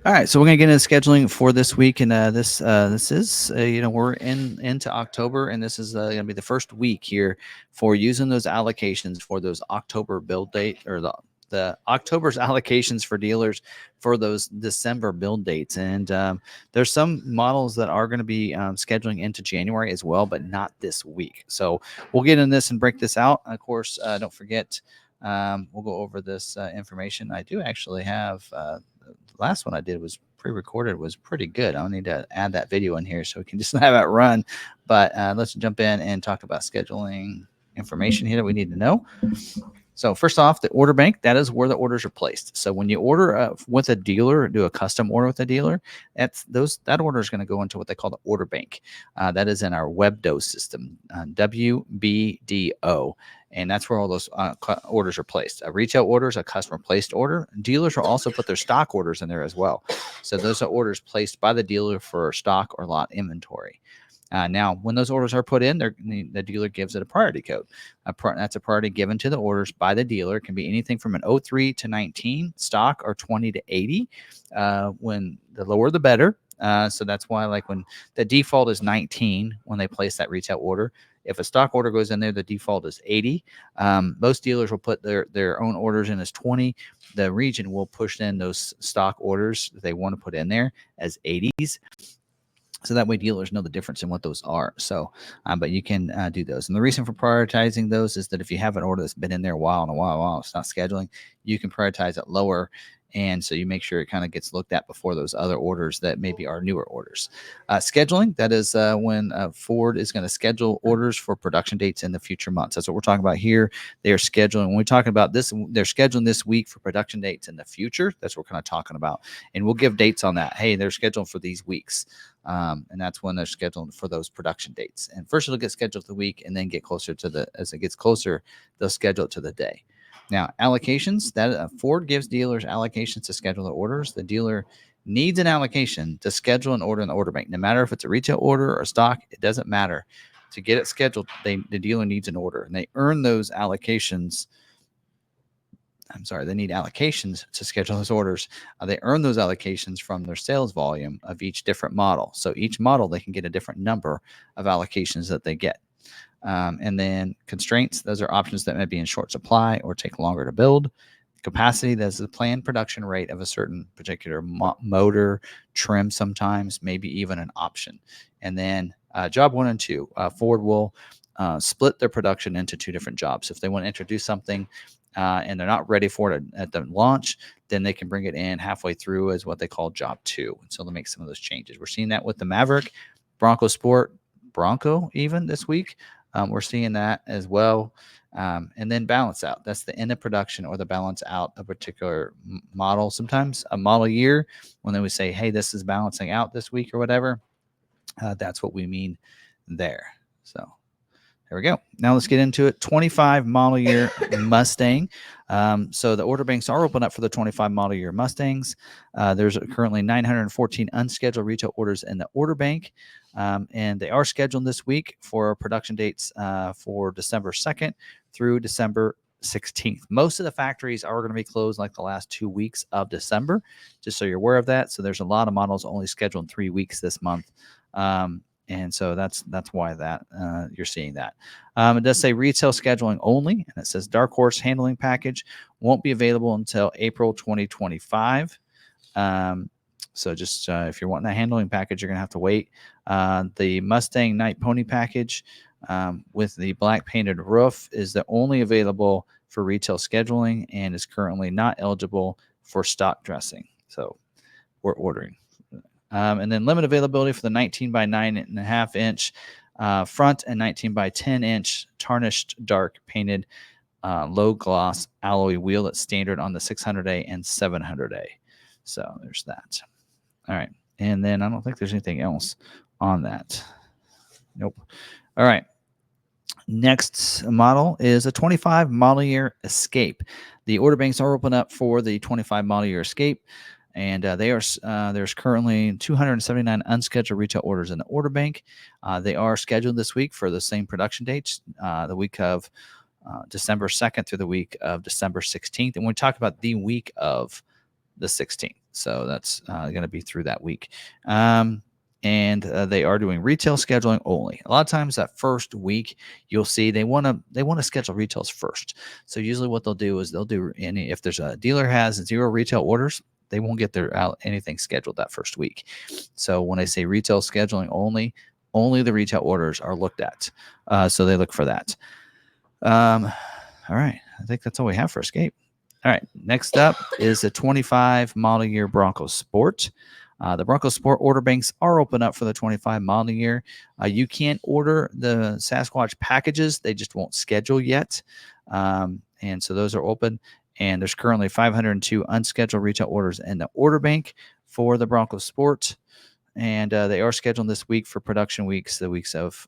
All right, so we're gonna get into scheduling for this week, and this is we're into October, and this is gonna be the first week here for using those allocations for those October build date or the October's allocations for dealers for those December build dates, and there's some models that are going to be scheduling into January as well, but not this week. So we'll get in this and break this out. Of course, don't forget. We'll go over this information. I do actually have the last one I did was pre-recorded, was pretty good. I'll need to add that video in here so we can just have it run. But let's jump in and talk about scheduling information here that we need to know. So first off, the order bank, that is where the orders are placed. So when you order with a dealer, do a custom order with a dealer, that order is going to go into what they call the order bank. That is in our WebDO system, WBDO. And that's where all those orders are placed. A retail order is a customer placed order. Dealers will also put their stock orders in there as well. So those are orders placed by the dealer for stock or lot inventory. Now, when those orders are put in, the dealer gives it a priority code. That's a priority given to the orders by the dealer. It can be anything from an 03 to 19 stock or 20 to 80. When the lower, the better. So that's why, like, when the default is 19 when they place that retail order. If a stock order goes in there, the default is 80. Most dealers will put their own orders in as 20. The region will push in those stock orders that they want to put in there as 80s. So that way dealers know the difference in what those are. So, but you can do those. And the reason for prioritizing those is that if you have an order that's been in there a while, it's not scheduling, you can prioritize it lower. And so you make sure it kind of gets looked at before those other orders that maybe are newer orders. Scheduling, that is when Ford is going to schedule orders for production dates in the future months. That's what we're talking about here. They are scheduling. When we're talking about this, they're scheduling this week for production dates in the future. That's what we're kind of talking about. And we'll give dates on that. Hey, they're scheduled for these weeks. And that's when they're scheduled for those production dates. And first it'll get scheduled the week and then get closer to as it gets closer, they'll schedule it to the day. Now, allocations, that Ford gives dealers allocations to schedule their orders. The dealer needs an allocation to schedule an order in the order bank. No matter if it's a retail order or stock, it doesn't matter. To get it scheduled, the dealer needs an order, and they earn those allocations. They need allocations to schedule those orders. They earn those allocations from their sales volume of each different model. So each model, they can get a different number of allocations that they get. And then constraints, those are options that may be in short supply or take longer to build. Capacity, that's the planned production rate of a certain particular motor, trim sometimes, maybe even an option. And then job 1 and 2, Ford will split their production into 2 different jobs. If they want to introduce something and they're not ready for it at the launch, then they can bring it in halfway through as what they call job 2. And so they'll make some of those changes. We're seeing that with the Maverick, Bronco Sport, Bronco even this week. We're seeing that as well. And then balance out. That's the end of production or the balance out a particular model. Sometimes a model year, when they would say, hey, this is balancing out this week or whatever, that's what we mean there. So there we go. Now let's get into it. 25 model year Mustang. So the order banks are open up for the 25 model year Mustangs. There's currently 914 unscheduled retail orders in the order bank. And they are scheduled this week for production dates for December 2nd through December 16th. Most of the factories are going to be closed like the last 2 weeks of December, just so you're aware of that. So there's a lot of models only scheduled in 3 weeks this month. And so that's why that you're seeing that. It does say retail scheduling only, and it says Dark Horse handling package won't be available until April 2025. So just if you're wanting a handling package, you're going to have to wait. The Mustang Night Pony package with the black painted roof is the only available for retail scheduling and is currently not eligible for stock dressing. So we're ordering. And then limit availability for the 19 by 9.5 inch front and 19 by 10 inch tarnished dark painted low gloss alloy wheel that's standard on the 600A and 700A. So there's that. All right. And then I don't think there's anything else on that. Nope. All right. Next model is a 25 model year Escape. The order banks are open up for the 25 model year Escape. And there's currently 279 unscheduled retail orders in the order bank. They are scheduled this week for the same production dates, the week of December 2nd through the week of December 16th. And when we talk about the week of, the 16th. So that's going to be through that week. And they are doing retail scheduling only. A lot of times that first week, you'll see they want to schedule retails first. So usually what they'll do is they'll do if there's a dealer has 0 retail orders, they won't get anything scheduled that first week. So when I say retail scheduling only the retail orders are looked at. So they look for that. All right. I think that's all we have for Escape. All right. Next up is the 25 model year Bronco Sport. The Bronco Sport order banks are open up for the 25 model year. You can't order the Sasquatch packages. They just won't schedule yet. And so those are open. And there's currently 502 unscheduled retail orders in the order bank for the Bronco Sport. And they are scheduled this week for production weeks, the weeks of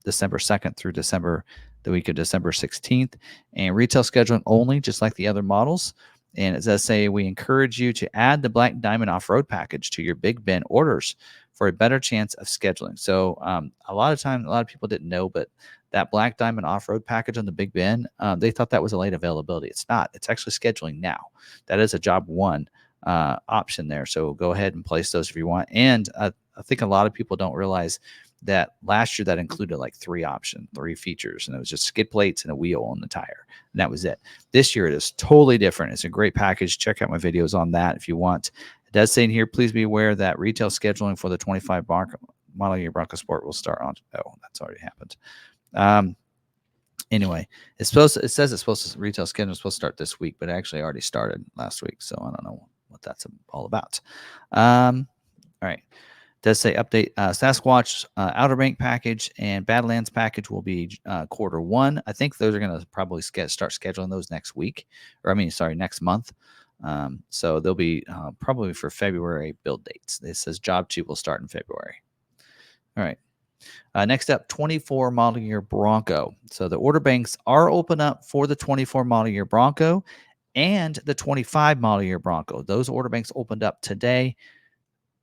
December 2nd through the week of December 16th. And retail scheduling only, just like the other models. And it does say, we encourage you to add the Black Diamond Off-Road package to your Big Ben orders for a better chance of scheduling. So a lot of people didn't know, but that Black Diamond Off-Road package on the Big Ben, they thought that was a late availability. It's not. It's actually scheduling now. That is a job 1 option there. So go ahead and place those if you want. And I think a lot of people don't realize that last year that included like 3 features, and it was just skid plates and a wheel on the tire, and that was it. This year it is totally different. It's a great package. Check out my videos on that if you want. It does say in here, please be aware that retail scheduling for the 25 model year Bronco Sport will start on. Oh, that's already happened. Anyway, it says it's supposed to retail scheduling is supposed to start this week, but it actually already started last week. So I don't know what that's all about. All right. It does say update Sasquatch Outer Bank package and Badlands package will be quarter 1. I think those are going to probably start scheduling those next week, next month. So they'll be probably for February build dates. It says job 2 will start in February. All right. Next up, 24 model year Bronco. So the order banks are open up for the 24 model year Bronco and the 25 model year Bronco. Those order banks opened up today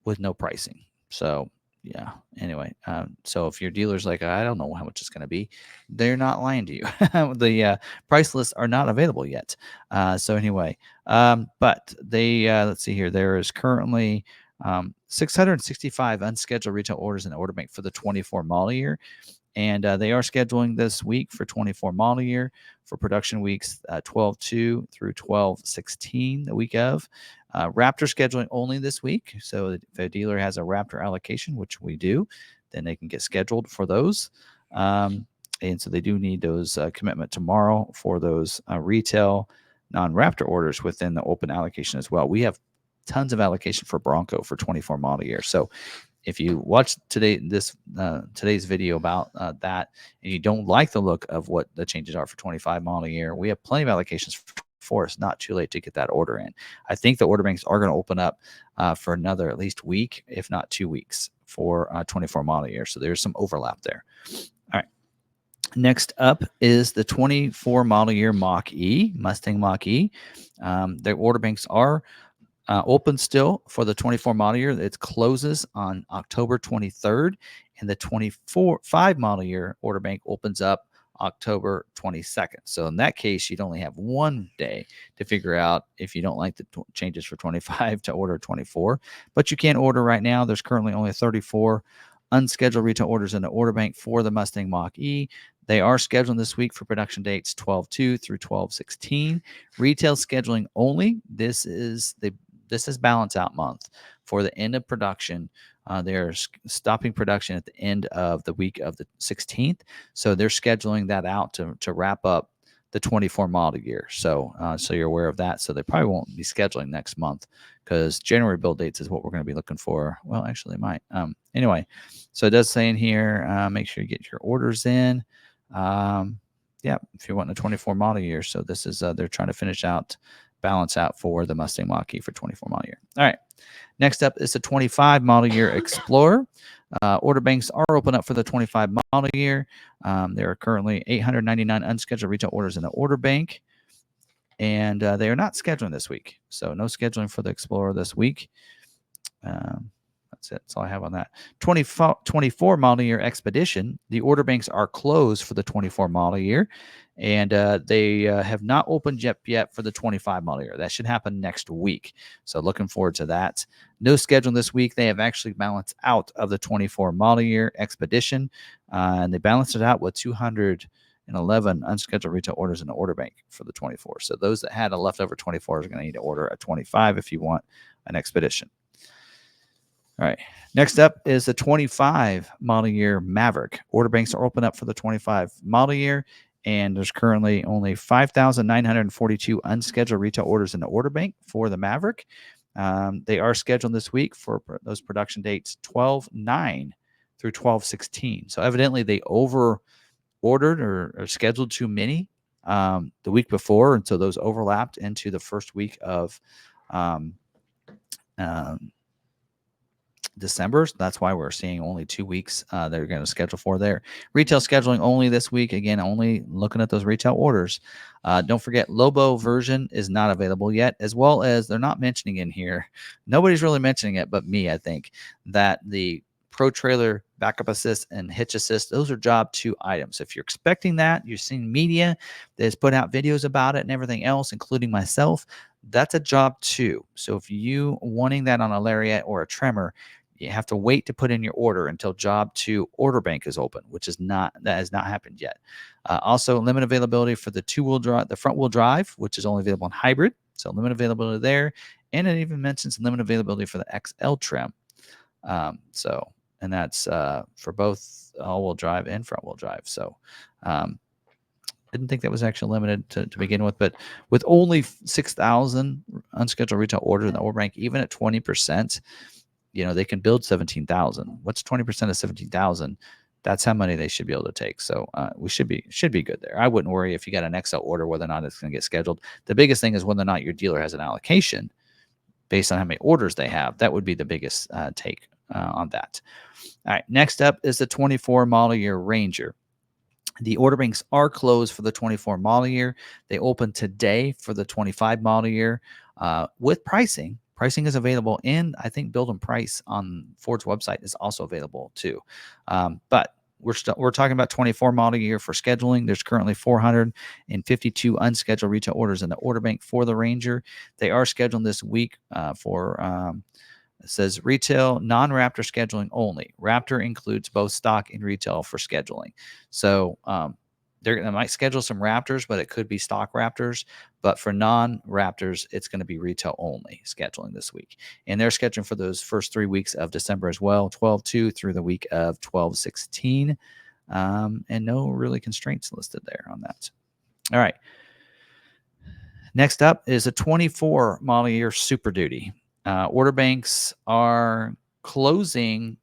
with no pricing. So yeah, anyway, so if your dealer's like, I don't know how much it's going to be, they're not lying to you. The price lists are not available yet. So anyway, but they, let's see here, there is currently 665 unscheduled retail orders in the order bank for the 24 model year. And they are scheduling this week for 24 model year for production weeks 12/2 through 12/16, the week of. Raptor scheduling only this week. So if a dealer has a Raptor allocation, which we do, then they can get scheduled for those. And so they do need those commitment tomorrow for those retail non-Raptor orders within the open allocation as well. We have tons of allocation for Bronco for 24 model year. So if you watch today's video about that and you don't like the look of what the changes are for 25 model year, we have plenty of allocations for us. Not too late to get that order in. I think the order banks are going to open up for another at least week, if not 2 weeks, for 24 model year. So there's some overlap there. All right. Next up is the 24 model year Mach-E, Mustang Mach-E. Their order banks are open still for the 24 model year. It closes on October 23rd, and the 25 model year order bank opens up October 22nd. So in that case, you'd only have 1 day to figure out if you don't like the changes for 25 to order 24. But you can order right now. There's currently only 34 unscheduled retail orders in the order bank for the Mustang Mach-E. They are scheduled this week for production dates 12/2 through 12/16. Retail scheduling only. This is balance out month for the end of production. They're stopping production at the end of the week of the 16th. So they're scheduling that out to wrap up the 24 model year. So you're aware of that. So they probably won't be scheduling next month because January build dates is what we're going to be looking for. Well, actually they might. Anyway, so it does say in here, make sure you get your orders in. Yeah, if you're wanting a 24 model year. So this is, they're trying to balance out for the Mustang Mach-E for 24 model year. All right. Next up is the 25 model year Explorer. Order banks are open up for the 25 model year. There are currently 899 unscheduled retail orders in the order bank, and they are not scheduling this week. So no scheduling for the Explorer this week. Let's That's all I have on that. 24 model year Expedition. The order banks are closed for the 24 model year, and they have not opened yet for the 25 model year. That should happen next week. So looking forward to that. No schedule this week. They have actually balanced out of the 24 model year Expedition, and they balanced it out with 211 unscheduled retail orders in the order bank for the 24. So those that had a leftover 24 are going to need to order a 25 if you want an Expedition. All right. Next up is the 25 model year Maverick. Order banks are open up for the 25 model year, and there's currently only 5,942 unscheduled retail orders in the order bank for the Maverick. They are scheduled this week for those production dates 12/9 through 12/16. So evidently they over ordered or scheduled too many the week before, and so those overlapped into the first week of December. So that's why we're seeing only 2 weeks they're going to schedule for there. Retail scheduling only this week. Again, only looking at those retail orders. Don't forget, Lobo version is not available yet, as well as they're not mentioning in here. Nobody's really mentioning it but me, I think, that the Pro Trailer Backup Assist and Hitch Assist, those are job 2 items. If you're expecting that, you're seeing media that has put out videos about it and everything else, including myself, that's a job 2. So if you wanting that on a Lariat or a Tremor, you have to wait to put in your order until job 2 order bank is open, which is not, that has not happened yet. Also, limited availability for the the front wheel drive, which is only available in hybrid. So limited availability there. And it even mentions limited availability for the XL trim. And that's for both all-wheel drive and front-wheel drive. So didn't think that was actually limited to begin with, but with only 6,000 unscheduled retail orders in the order bank, even at 20%, they can build 17,000. What's 20% of 17,000? That's how many they should be able to take. So we should be good there. I wouldn't worry if you got an XL order whether or not it's going to get scheduled. The biggest thing is whether or not your dealer has an allocation based on how many orders they have. That would be the biggest take on that. All right, next up is the 24 model year Ranger. The order banks are closed for the 24 model year. They open today for the 25 model year with pricing. Pricing is available, and I think Build and Price on Ford's website is also available too. But we're talking about 24 model year for scheduling. There's currently 452 unscheduled retail orders in the order bank for the Ranger. They are scheduled this week for it says retail, non-Raptor scheduling only. Raptor includes both stock and retail for scheduling. So they might schedule some Raptors, but it could be stock Raptors. But for non-Raptors, it's going to be retail only scheduling this week. And they're scheduling for those first 3 weeks of December as well, 12/2 through the week of 12/16. And no really constraints listed there on that. All right. Next up is a 24 model year Super Duty. Order banks are closing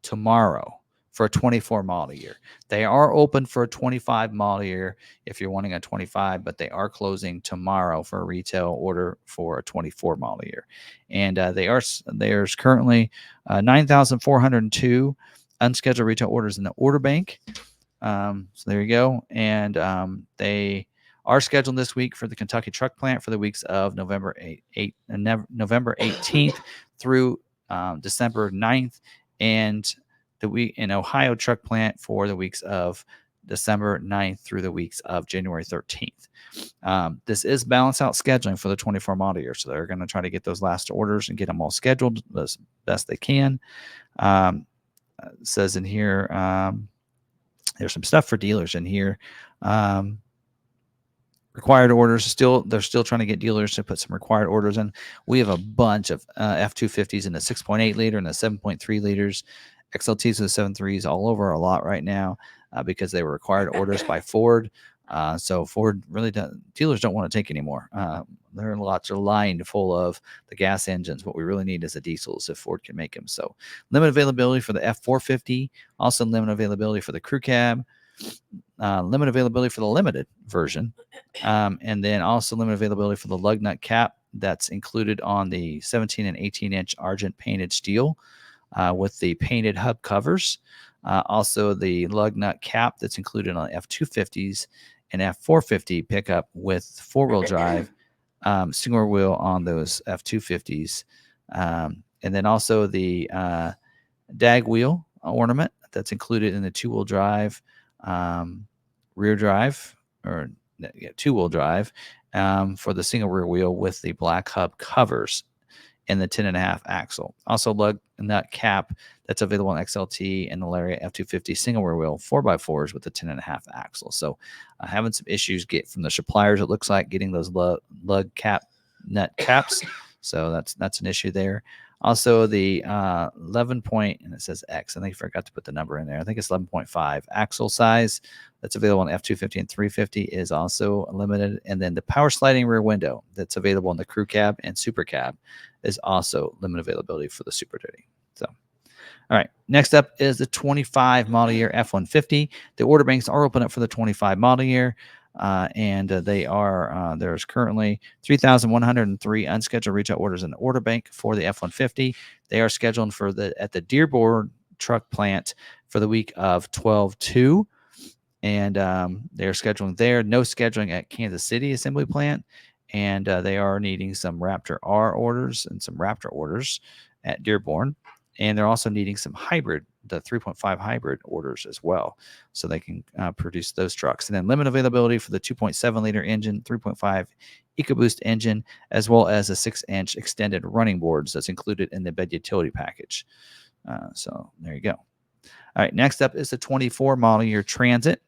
tomorrow for a 24 model year. They are open for a 25 model year if you're wanting a 25, but they are closing tomorrow for a retail order for a 24 model year. And there's currently 9,402 unscheduled retail orders in the order bank. So there you go. And they are scheduled this week for the Kentucky truck plant for the weeks of November 18th through December 9th, and the week in Ohio truck plant for the weeks of December 9th through the weeks of January 13th. This is balance out scheduling for the 24 model year, so they're going to try to get those last orders and get them all scheduled as best they can. It says in here, there's some stuff for dealers in here. Required orders, they're still trying to get dealers to put some required orders in. We have a bunch of F-250s in the 6.8 liter and the 7.3 liters, XLTs with the 7.3s all over a lot right now because they were required orders by Ford. So Ford really dealers don't want to take anymore. Their lots are lined full of the gas engines. What we really need is the diesels if Ford can make them. So limited availability for the F450, also limited availability for the crew cab. Limited availability for the limited version, and then also limited availability for the lug nut cap that's included on the 17 and 18-inch Argent painted steel with the painted hub covers. Also the lug nut cap that's included on F250s and F450 pickup with four-wheel drive, single wheel on those F250s And then also the dag wheel ornament that's included in the two-wheel drive, rear drive, or two-wheel drive for the single rear wheel with the black hub covers and the 10.5 axle. Also lug nut cap that's available on XLT and the Lariat F250 single rear wheel 4x4s with the 10.5 axle. So having some issues from the suppliers, it looks like, getting those lug cap nut caps. So that's an issue there. Also the 11 point, and it says X. I think I forgot to put the number in there. I think it's 11.5 axle size that's available on F250 and 350 is also limited. And then the power sliding rear window that's available in the crew cab and super cab is also limited availability for the Super Duty. So, all right, next up is the 25 model year F-150. The order banks are open up for the 25 model year. And there's currently 3,103 unscheduled retail orders in the order bank for the F-150. They are scheduled at the Dearborn truck plant for the week of 12/2. And they're scheduling there. No scheduling at Kansas City assembly plant. And they are needing some Raptor R orders and some Raptor orders at Dearborn. And they're also needing some hybrid, the 3.5 hybrid orders as well, so they can produce those trucks. And then limited availability for the 2.7 liter engine, 3.5 EcoBoost engine, as well as a 6-inch extended running boards that's included in the bed utility package. So there you go. All right, next up is the 24 model year Transit.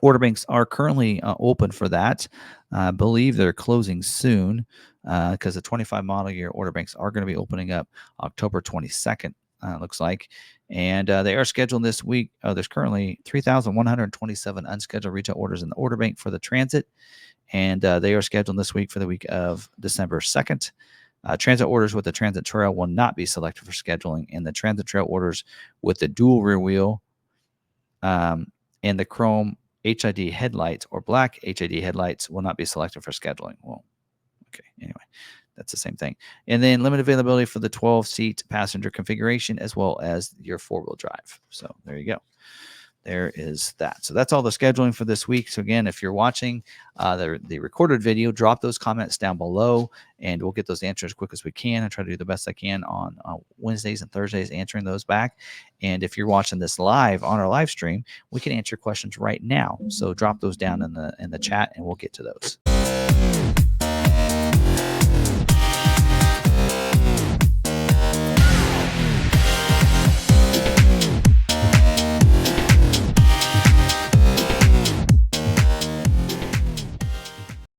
Order banks are currently open for that. I believe they're closing soon because the 25 model year order banks are going to be opening up October 22nd, looks like. And they are scheduled this week. There's currently 3,127 unscheduled retail orders in the order bank for the Transit. And they are scheduled this week for the week of December 2nd. Transit orders with the Transit Trail will not be selected for scheduling. And the Transit Trail orders with the dual rear wheel and the chrome HID headlights or black HID headlights will not be selected for scheduling. Well, okay, anyway, that's the same thing. And then limited availability for the 12-seat passenger configuration as well as your 4-wheel drive. So there you go. There is that. So that's all the scheduling for this week. So again, if you're watching the recorded video, drop those comments down below and we'll get those answers as quick as we can. I try to do the best I can on Wednesdays and Thursdays answering those back. And if you're watching this live on our live stream, we can answer questions right now. So drop those down in the chat and we'll get to those.